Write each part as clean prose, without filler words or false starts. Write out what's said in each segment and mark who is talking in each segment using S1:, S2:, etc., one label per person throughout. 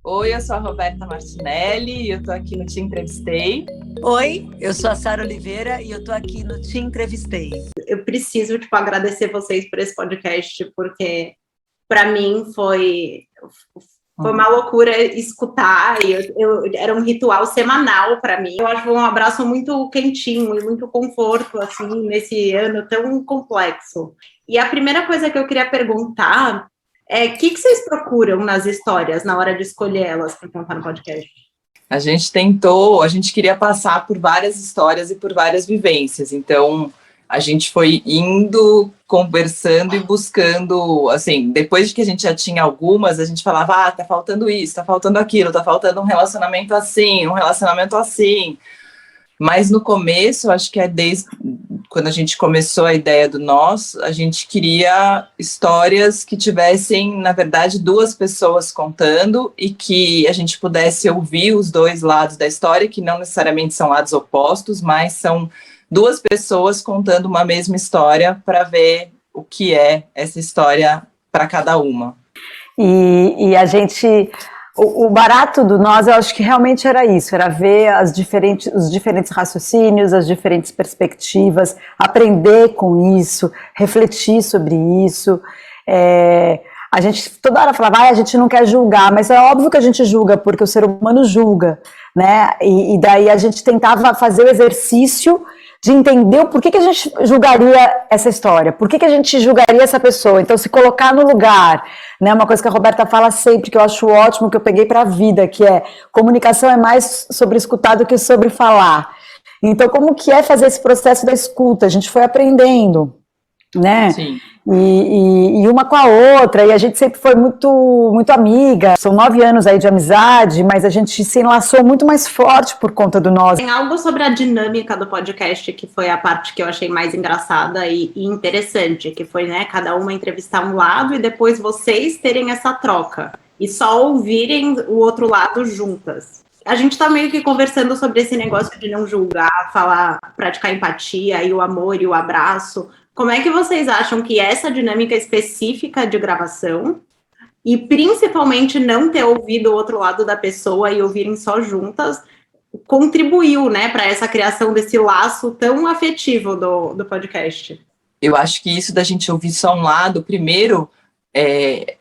S1: Oi, eu sou a Roberta Martinelli e eu tô aqui no Te Entrevistei.
S2: Oi, eu sou a Sara Oliveira e eu tô aqui no Te Entrevistei.
S3: Eu preciso, agradecer vocês por esse podcast, porque para mim foi uma loucura escutar, e era um ritual semanal para mim. Eu acho que foi um abraço muito quentinho e muito conforto, assim, nesse ano tão complexo. E a primeira coisa que eu queria perguntar é o que vocês procuram nas histórias na hora de escolher elas para contar no podcast?
S1: A gente queria passar por várias histórias e por várias vivências, então a gente foi indo, conversando e buscando, assim, depois de que a gente já tinha algumas, a gente falava, tá faltando isso, tá faltando aquilo, tá faltando um relacionamento assim, mas no começo, acho que é desde quando a gente começou a ideia do Nós, a gente queria histórias que tivessem, na verdade, duas pessoas contando e que a gente pudesse ouvir os dois lados da história, que não necessariamente são lados opostos, mas são duas pessoas contando uma mesma história para ver o que é essa história para cada uma.
S4: E a gente... O barato do Nós, eu acho que realmente era isso, era ver os diferentes raciocínios, as diferentes perspectivas, aprender com isso, refletir sobre isso. A gente toda hora falava, a gente não quer julgar, mas é óbvio que a gente julga, porque o ser humano julga, né? E daí a gente tentava fazer o exercício de entender o porquê que a gente julgaria essa história, por que a gente julgaria essa pessoa, então se colocar no lugar, né, uma coisa que a Roberta fala sempre, que eu acho ótimo, que eu peguei para a vida, que é, comunicação é mais sobre escutar do que sobre falar, então como que é fazer esse processo da escuta, a gente foi aprendendo, né,
S1: Sim.
S4: E uma com a outra, e a gente sempre foi muito amiga, são 9 anos aí de amizade, mas a gente se enlaçou muito mais forte por conta do Nós.
S3: Tem algo sobre a dinâmica do podcast que foi a parte que eu achei mais engraçada e interessante, que foi, né, cada uma entrevistar um lado e depois vocês terem essa troca e só ouvirem o outro lado juntas. A gente tá meio que conversando sobre esse negócio de não julgar, falar, praticar empatia e o amor e o abraço. Como é que vocês acham que essa dinâmica específica de gravação e principalmente não ter ouvido o outro lado da pessoa e ouvirem só juntas contribuiu, né, para essa criação desse laço tão afetivo do podcast?
S1: Eu acho que isso da gente ouvir só um lado, primeiro,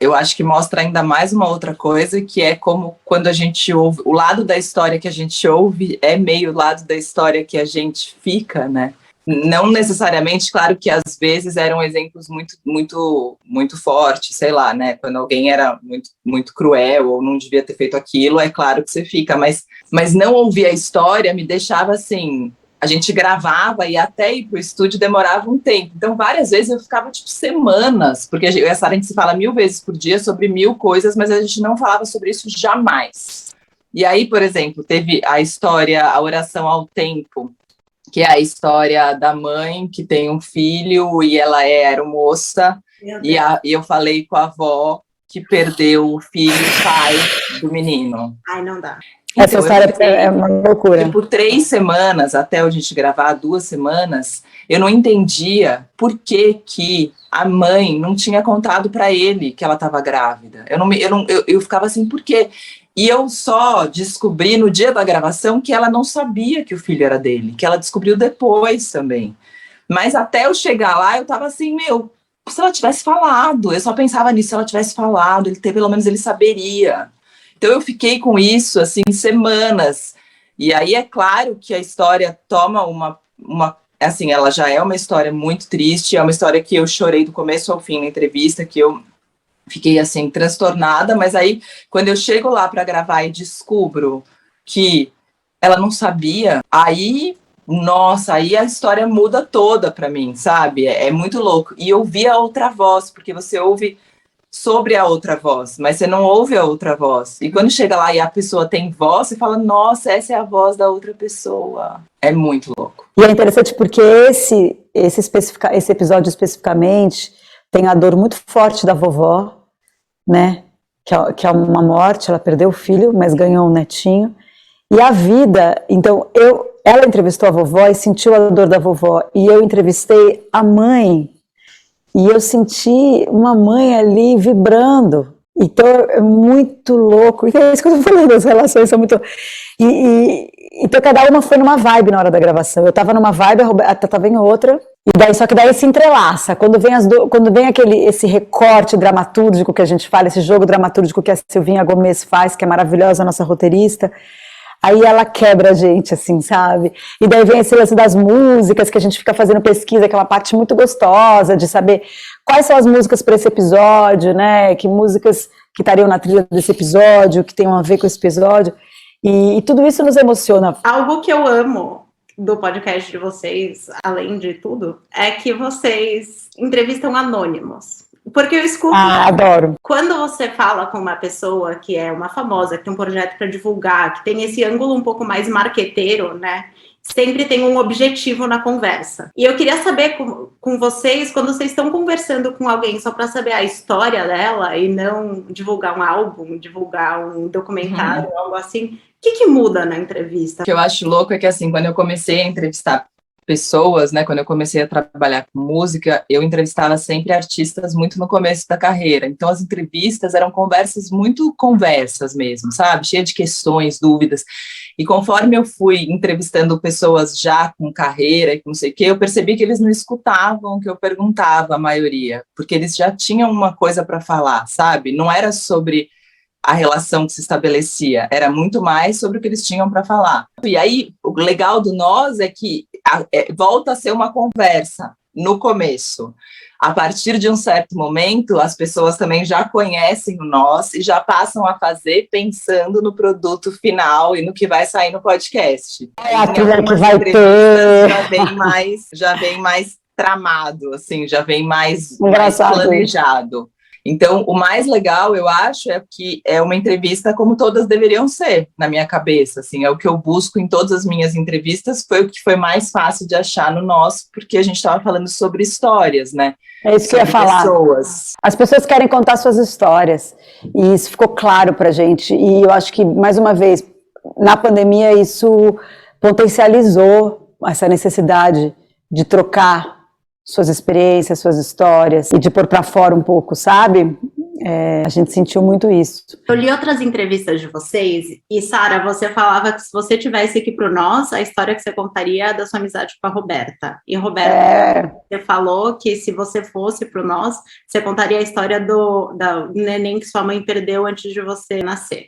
S1: eu acho que mostra ainda mais uma outra coisa, que é como quando a gente ouve, o lado da história que a gente ouve é meio o lado da história que a gente fica, né? Não necessariamente, claro que às vezes eram exemplos muito fortes, sei lá, né? Quando alguém era muito cruel ou não devia ter feito aquilo, é claro que você fica, mas não ouvir a história me deixava assim. A gente gravava e até ir pro estúdio demorava um tempo. Então, várias vezes eu ficava, semanas, porque eu e a Sara, a gente se fala 1000 vezes por dia sobre 1000 coisas, mas a gente não falava sobre isso jamais. E aí, por exemplo, teve a história, a oração ao tempo, que é a história da mãe que tem um filho e ela é aeromoça, e eu falei com a avó que perdeu o filho e pai do menino.
S3: Ai, não dá.
S1: Então,
S4: essa história é uma loucura.
S1: Por 3 semanas, até a gente gravar 2 semanas, eu não entendia por que a mãe não tinha contado para ele que ela estava grávida. Eu ficava assim, por quê? E eu só descobri no dia da gravação que ela não sabia que o filho era dele, que ela descobriu depois também. Mas até eu chegar lá, eu tava assim, se ela tivesse falado, eu só pensava nisso, se ela tivesse falado, pelo menos ele saberia. Então eu fiquei com isso, assim, semanas. E aí é claro que a história toma assim, ela já é uma história muito triste, é uma história que eu chorei do começo ao fim na entrevista, que eu fiquei, assim, transtornada, mas aí, quando eu chego lá para gravar e descubro que ela não sabia, aí, nossa, aí a história muda toda para mim, sabe? É muito louco. E ouvir a outra voz, porque você ouve sobre a outra voz, mas você não ouve a outra voz. E quando chega lá e a pessoa tem voz, você fala, nossa, essa é a voz da outra pessoa. É muito louco.
S4: E é interessante porque esse episódio especificamente tem a dor muito forte da vovó, né? Que é uma morte, ela perdeu o filho, mas ganhou um netinho. E a vida, então, ela entrevistou a vovó e sentiu a dor da vovó, e eu entrevistei a mãe, e eu senti uma mãe ali vibrando, Então é muito louco. E é isso que eu tô falando, as relações são muito. Então cada uma foi numa vibe na hora da gravação. Eu tava numa vibe, a Roberta tava em outra. E daí, só que daí se entrelaça. Quando vem, esse recorte dramatúrgico que a gente fala, esse jogo dramatúrgico que a Silvinha Gomes faz, que é maravilhosa, a nossa roteirista, aí ela quebra a gente, assim, sabe? E daí vem esse lance das músicas, que a gente fica fazendo pesquisa, que é uma parte muito gostosa de saber quais são as músicas para esse episódio, né? Que músicas que estariam na trilha desse episódio, que tenham a ver com esse episódio. E tudo isso nos emociona.
S3: Algo que eu amo do podcast de vocês, além de tudo, é que vocês entrevistam anônimos. Porque eu escuto...
S4: adoro.
S3: Quando você fala com uma pessoa que é uma famosa, que tem um projeto para divulgar, que tem esse ângulo um pouco mais marqueteiro, né? Sempre tem um objetivo na conversa. E eu queria saber com vocês, quando vocês estão conversando com alguém só para saber a história dela e não divulgar um álbum, divulgar um documentário, algo assim, o que muda na entrevista?
S1: O que eu acho louco é que, assim, quando eu comecei a entrevistar pessoas, né, quando eu comecei a trabalhar com música, eu entrevistava sempre artistas muito no começo da carreira. Então, as entrevistas eram conversas mesmo, sabe? Cheia de questões, dúvidas. E conforme eu fui entrevistando pessoas já com carreira e com não sei o quê, eu percebi que eles não escutavam o que eu perguntava, a maioria, porque eles já tinham uma coisa para falar, sabe? Não era sobre a relação que se estabelecia, era muito mais sobre o que eles tinham para falar. E aí, o legal do Nós é que volta a ser uma conversa no começo. A partir de um certo momento, as pessoas também já conhecem o Nós e já passam a fazer pensando no produto final e no que vai sair no podcast.
S4: Aquilo que vai ter...
S1: Já vem mais tramado, assim, já vem mais planejado. Então, o mais legal, eu acho, é que é uma entrevista como todas deveriam ser, na minha cabeça, assim, é o que eu busco em todas as minhas entrevistas, foi o que foi mais fácil de achar no Nosso, porque a gente estava falando sobre histórias, né?
S4: É isso que eu ia falar. As pessoas querem contar suas histórias, e isso ficou claro pra gente, e eu acho que, mais uma vez, na pandemia, isso potencializou essa necessidade de trocar suas experiências, suas histórias, e de pôr para fora um pouco, sabe? A gente sentiu muito isso.
S3: Eu li outras entrevistas de vocês, e Sara, você falava que se você tivesse aqui pro Nós, a história que você contaria é da sua amizade com a Roberta. E Roberta, você falou que se você fosse pro Nós, você contaria a história do neném que sua mãe perdeu antes de você nascer.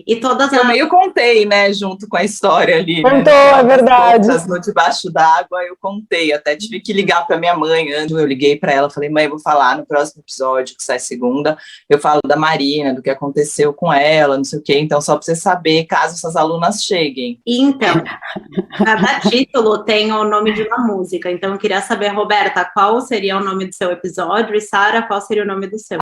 S3: E todas
S1: eu meio contei, né, junto com a história ali.
S4: Contou,
S1: né,
S4: é verdade.
S1: No Debaixo d'Água, eu contei, até tive que ligar para minha mãe, antes eu liguei para ela, falei, mãe, eu vou falar no próximo episódio, que sai segunda, eu falo da Marina, do que aconteceu com ela, não sei o quê, então só para você saber, caso essas alunas cheguem.
S3: Então, cada título tem o nome de uma música, então eu queria saber, Roberta, qual seria o nome do seu episódio, e Sara, qual seria o nome do seu?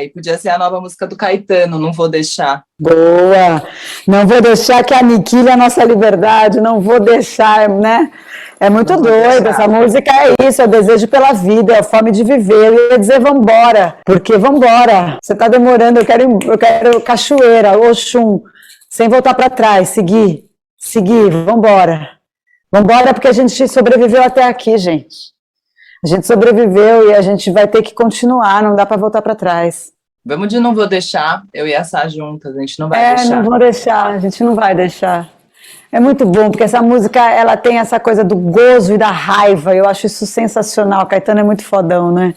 S1: E podia ser a nova música do Caetano, Não Vou Deixar.
S4: Boa! Não vou deixar que aniquile a nossa liberdade, não vou deixar, né? É muito doido, essa música é isso, é o desejo pela vida, é a fome de viver. Eu ia dizer vambora, porque vambora. Você tá demorando, eu quero cachoeira, Oxum, sem voltar para trás, seguir, vambora. Vambora porque a gente sobreviveu até aqui, gente. A gente sobreviveu e a gente vai ter que continuar, não dá para voltar para trás.
S1: Vamos de Não Vou Deixar, eu e a Sá juntas, a gente não vai deixar.
S4: Não vou deixar, a gente não vai deixar. É muito bom, porque essa música, ela tem essa coisa do gozo e da raiva, eu acho isso sensacional, Caetano é muito fodão, né?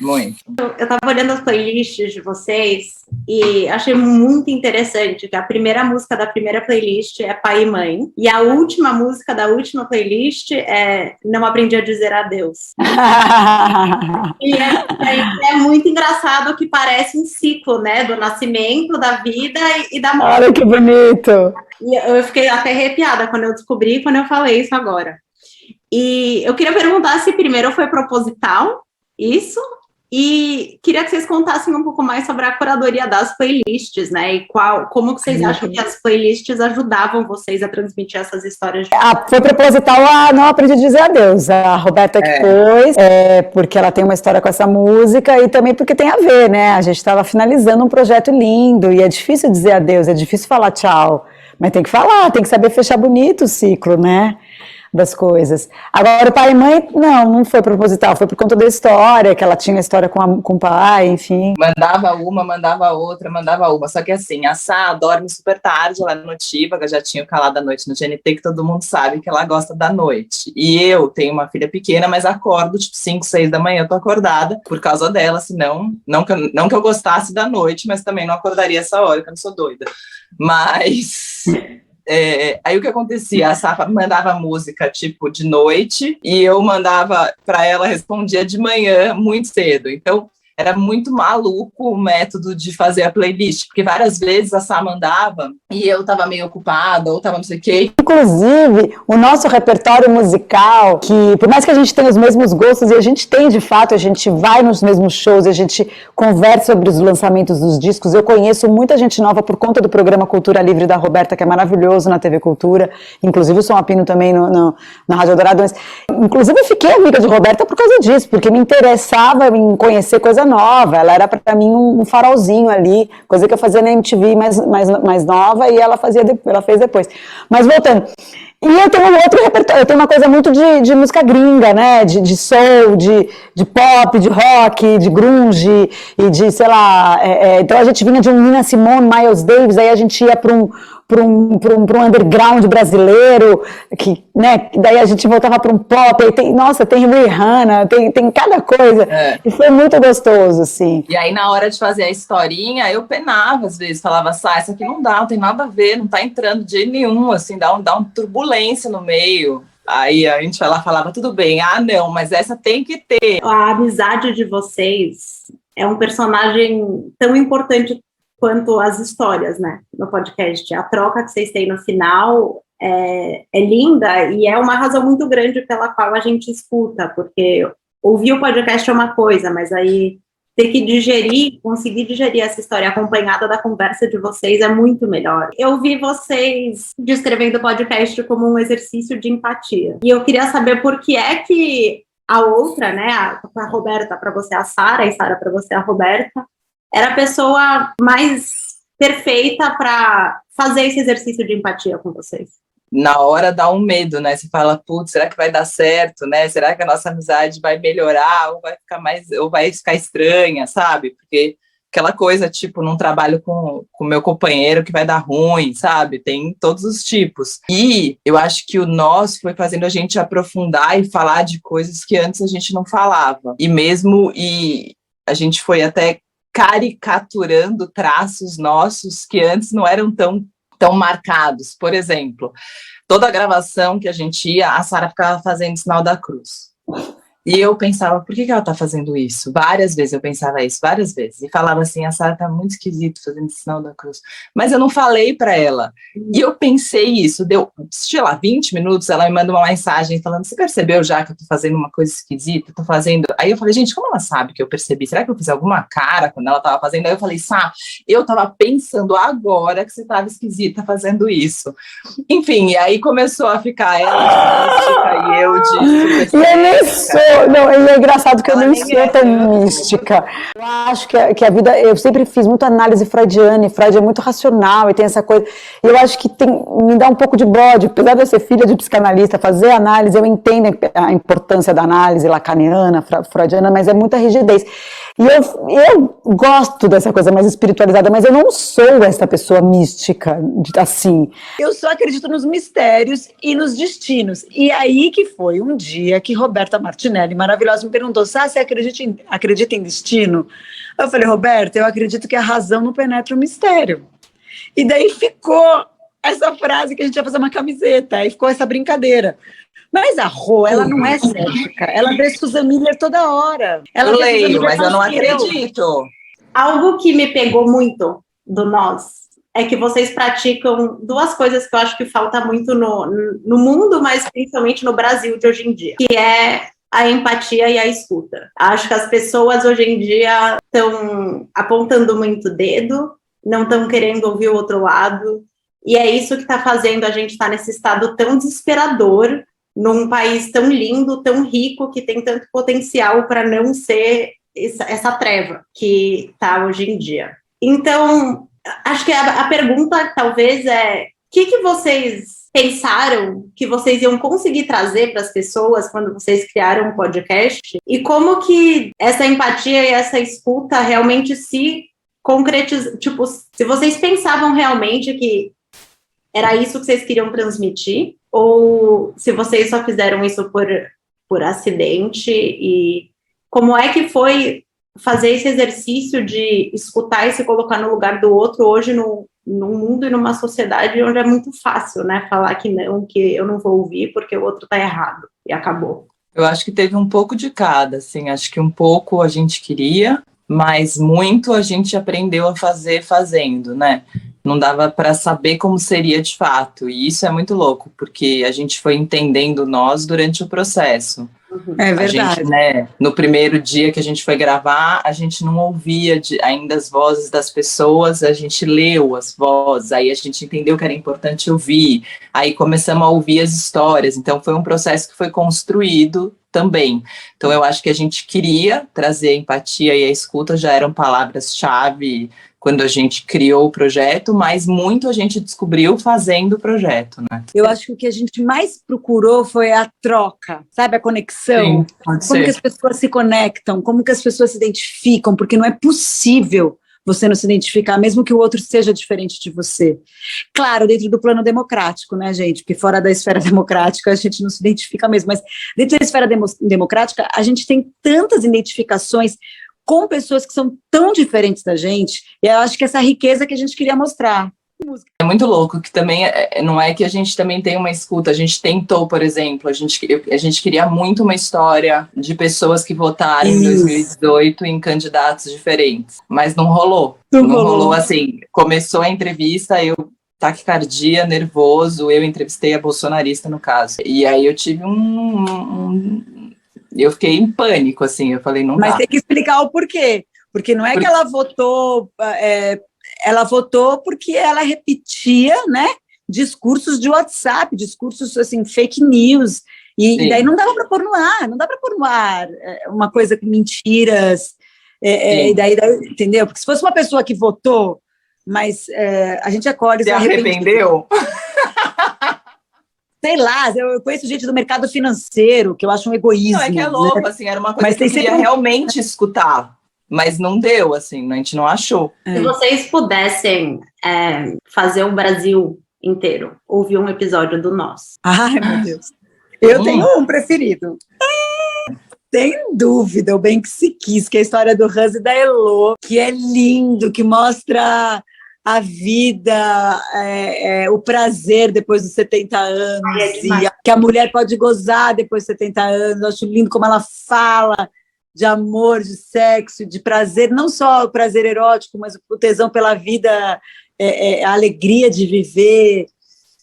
S1: Muito.
S3: Eu tava olhando as playlists de vocês e achei muito interessante que a primeira música da primeira playlist é Pai e Mãe, e a última música da última playlist é Não Aprendi a Dizer Adeus. E é muito engraçado que parece um ciclo, né, do nascimento, da vida e da morte.
S4: Olha que bonito!
S3: E eu fiquei até arrepiada quando eu descobri, quando eu falei isso agora. E eu queria perguntar se primeiro foi proposital, isso, e queria que vocês contassem um pouco mais sobre a curadoria das playlists, né? E como que vocês acham que as playlists ajudavam vocês a transmitir essas histórias?
S4: Foi proposital Não Aprendi a Dizer Adeus. A Roberta que pôs, porque ela tem uma história com essa música e também porque tem a ver, né? A gente estava finalizando um projeto lindo e é difícil dizer adeus, é difícil falar tchau, mas tem que falar, tem que saber fechar bonito o ciclo, né? das coisas. Agora, o pai e mãe, não foi proposital, foi por conta da história, que ela tinha história com o pai, enfim.
S1: Mandava uma, mandava outra, mandava uma. Só que assim, a Sá dorme super tarde, ela é notiva, eu já tinha o Calado da Noite no GNT, que todo mundo sabe que ela gosta da noite. E eu tenho uma filha pequena, mas acordo tipo 5, 6 da manhã, eu tô acordada por causa dela, senão, não que eu gostasse da noite, mas também não acordaria essa hora, que eu não sou doida. Mas... aí o que acontecia? A Safa mandava música tipo de noite e eu mandava para ela, respondia de manhã muito cedo. Então era muito maluco o método de fazer a playlist, porque várias vezes a Sá mandava e eu tava meio ocupada ou tava não sei o quê.
S4: Inclusive, o nosso repertório musical, que por mais que a gente tenha os mesmos gostos, e a gente tem de fato, a gente vai nos mesmos shows, a gente conversa sobre os lançamentos dos discos, eu conheço muita gente nova por conta do programa Cultura Livre da Roberta, que é maravilhoso na TV Cultura, inclusive o Som Apino também na Rádio Dourado, mas, inclusive eu fiquei amiga de Roberta por causa disso, porque me interessava em conhecer coisa nova, ela era para mim um farolzinho ali, coisa que eu fazia na MTV mais nova e ela fez depois. Mas voltando, e eu tenho um outro repertório, eu tenho uma coisa muito de música gringa, né, de soul, de pop, de rock, de grunge, e de, sei lá, então a gente vinha de um Nina Simone, Miles Davis, aí a gente ia para um underground brasileiro, que, né, daí a gente voltava para um pop, aí tem Rihanna, tem cada coisa, e foi muito gostoso, assim.
S1: E aí na hora de fazer a historinha, eu penava às vezes, falava, isso aqui não tem nada a ver, não tá entrando de jeito nenhum, assim, dá uma turbulência no meio. Aí a gente falava, tudo bem, não, mas essa tem que ter.
S3: A amizade de vocês é um personagem tão importante quanto as histórias, né, no podcast. A troca que vocês têm no final é linda e é uma razão muito grande pela qual a gente escuta, porque ouvir o podcast é uma coisa, mas aí ter que conseguir digerir essa história acompanhada da conversa de vocês é muito melhor. Eu vi vocês descrevendo o podcast como um exercício de empatia. E eu queria saber por que é que a outra, né, a Roberta para você a Sara, e Sara para você a Roberta, era a pessoa mais perfeita para fazer esse exercício de empatia com vocês.
S1: Na hora dá um medo, né? Você fala, putz, será que vai dar certo, né? Será que a nossa amizade vai melhorar ou vai ficar estranha, sabe? Porque aquela coisa, tipo, num trabalho com o meu companheiro que vai dar ruim, sabe? Tem todos os tipos. E eu acho que o nós foi fazendo a gente aprofundar e falar de coisas que antes a gente não falava. E a gente foi até caricaturando traços nossos que antes não eram tão marcados. Por exemplo, toda a gravação que a gente ia, a Sara ficava fazendo sinal da cruz. E eu pensava, por que ela tá fazendo isso? Várias vezes eu pensava isso, várias vezes. E falava assim, a Sara tá muito esquisito fazendo esse sinal da cruz. Mas eu não falei para ela. E eu pensei isso, deu, sei lá, 20 minutos, ela me manda uma mensagem falando, você percebeu já que eu tô fazendo uma coisa esquisita? Tô fazendo... Aí eu falei, gente, como ela sabe que eu percebi? Será que eu fiz alguma cara quando ela tava fazendo? Aí eu falei, Sá, eu tava pensando agora que você tava esquisita fazendo isso. Enfim, e aí começou a ficar ela de mística e eu de super
S4: Não, é engraçado que eu nem sou tão mística. Eu acho que a vida, eu sempre fiz muita análise freudiana, e Freud é muito racional e tem essa coisa, e eu acho que me dá um pouco de bode, apesar de eu ser filha de psicanalista, fazer análise, eu entendo a importância da análise lacaniana, freudiana, mas é muita rigidez. E eu gosto dessa coisa mais espiritualizada, mas eu não sou essa pessoa mística, assim.
S2: Eu só acredito nos mistérios e nos destinos. E aí que foi um dia que Roberta Martinelli, maravilhosa, me perguntou, Sá, você acredita em destino? Eu falei, Roberta, eu acredito que a razão não penetra o mistério. E daí ficou essa frase que a gente ia fazer uma camiseta, aí ficou essa brincadeira. Mas a Rô, ela não é cética, ela vê Susan Miller toda hora.
S1: Eu leio, mas eu não acredito.
S3: Algo que me pegou muito do nós é que vocês praticam duas coisas que eu acho que falta muito no mundo, mas principalmente no Brasil de hoje em dia, que é a empatia e a escuta. Acho que as pessoas hoje em dia estão apontando muito o dedo, não estão querendo ouvir o outro lado, e é isso que está fazendo a gente estar nesse estado tão desesperador, num país tão lindo, tão rico, que tem tanto potencial para não ser essa treva que está hoje em dia. Então, acho que a pergunta talvez é, o que vocês pensaram que vocês iam conseguir trazer para as pessoas quando vocês criaram um podcast? E como que essa empatia e essa escuta realmente se concretizam? Tipo, se vocês pensavam realmente que era isso que vocês queriam transmitir? Ou se vocês só fizeram isso por acidente? E como é que foi fazer esse exercício de escutar e se colocar no lugar do outro hoje num mundo e numa sociedade onde é muito fácil, né, falar que eu não vou ouvir porque o outro tá errado, e acabou.
S1: Eu acho que teve um pouco de cada, assim, acho que um pouco a gente queria, mas muito a gente aprendeu a fazer fazendo, né? Não dava para saber como seria de fato, e isso é muito louco, porque a gente foi entendendo nós durante o processo.
S2: É verdade.
S1: A gente, né, no primeiro dia que a gente foi gravar, a gente não ouvia ainda as vozes das pessoas, a gente leu as vozes, aí a gente entendeu que era importante ouvir, aí começamos a ouvir as histórias, então foi um processo que foi construído também. Então eu acho que a gente queria trazer a empatia e a escuta, já eram palavras-chave quando a gente criou o projeto, mas muito a gente descobriu fazendo o projeto, né?
S2: Eu acho que o que a gente mais procurou foi a troca, sabe? A conexão.
S1: Sim, pode
S2: como
S1: ser.
S2: que as pessoas se conectam, como que as pessoas se identificam, porque não é possível você não se identificar, mesmo que o outro seja diferente de você. Claro, dentro do plano democrático, né, gente? Porque fora da esfera democrática a gente não se identifica mesmo, mas dentro da esfera democrática a gente tem tantas identificações com pessoas que são tão diferentes da gente, e eu acho que essa riqueza que a gente queria mostrar.
S1: É muito louco, que também não é que a gente também tem uma escuta, a gente tentou, por exemplo, a gente queria muito uma história de pessoas que votaram em 2018 em candidatos diferentes, mas não rolou. Não rolou assim, começou a entrevista, eu taquicardia, nervoso, eu entrevistei a bolsonarista no caso, e aí eu tive eu fiquei em pânico, assim, eu falei, não dá.
S2: Mas tem que explicar o porquê, porque não é que ela votou... ela votou porque ela repetia, né, discursos de WhatsApp, discursos, assim, fake news, e daí não dava para pôr no ar, uma coisa com mentiras, e daí, entendeu? Porque se fosse uma pessoa que votou, mas a gente acolhe...
S1: Se arrependeu?
S2: Sei lá, eu conheço gente do mercado financeiro, que eu acho um egoísmo.
S1: Não, é que é louco,
S2: né?
S1: assim, era uma coisa que eu queria realmente escutar, mas não deu, assim, a gente não achou.
S3: Se vocês pudessem fazer o Brasil inteiro ouvir um episódio do Nós.
S2: Ai, meu Deus. Eu tenho um preferido. Sem dúvida, o Bem Que Se Quis, que é a história do Hans e da Elo, que é lindo, que mostra a vida, o prazer depois dos 70 anos, e que a mulher pode gozar depois dos 70 anos. Eu acho lindo como ela fala de amor, de sexo, de prazer, não só o prazer erótico, mas o tesão pela vida, a alegria de viver.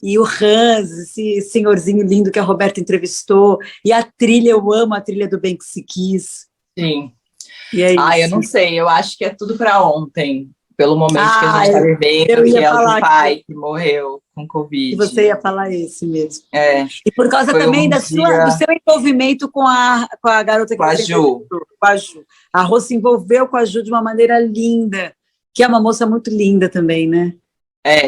S2: E o Hans, esse senhorzinho lindo que a Roberta entrevistou, e a trilha, eu amo a trilha do Bem Que Se Quis.
S1: Sim.
S2: E é isso.
S1: Eu não sei, eu acho que é tudo para ontem, pelo momento que a gente está vivendo, que é o pai que morreu com Covid.
S2: E você ia falar esse mesmo.
S1: E
S2: por causa também do seu envolvimento com a garota que
S1: com a Ju.
S2: Com a Ju. A Rô se envolveu com a Ju de uma maneira linda, que é uma moça muito linda também, né?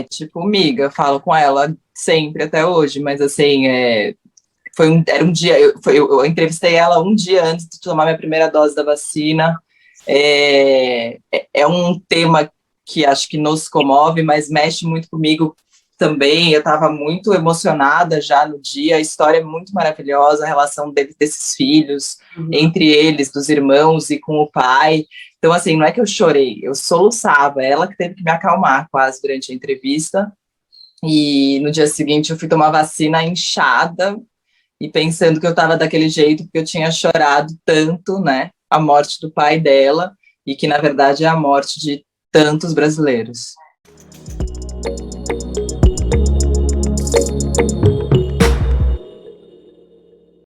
S1: Tipo, miga, eu falo com ela sempre, até hoje, mas assim, era um dia, eu entrevistei ela um dia antes de tomar minha primeira dose da vacina. É um tema que acho que nos comove, mas mexe muito comigo também. Eu estava muito emocionada já no dia, a história é muito maravilhosa, a relação desses filhos, entre eles, dos irmãos e com o pai. Então, assim, não é que eu chorei, eu soluçava, ela que teve que me acalmar quase durante a entrevista, e no dia seguinte eu fui tomar vacina inchada, e pensando que eu estava daquele jeito, porque eu tinha chorado tanto, né, a morte do pai dela, e que, na verdade, é a morte de tantos brasileiros.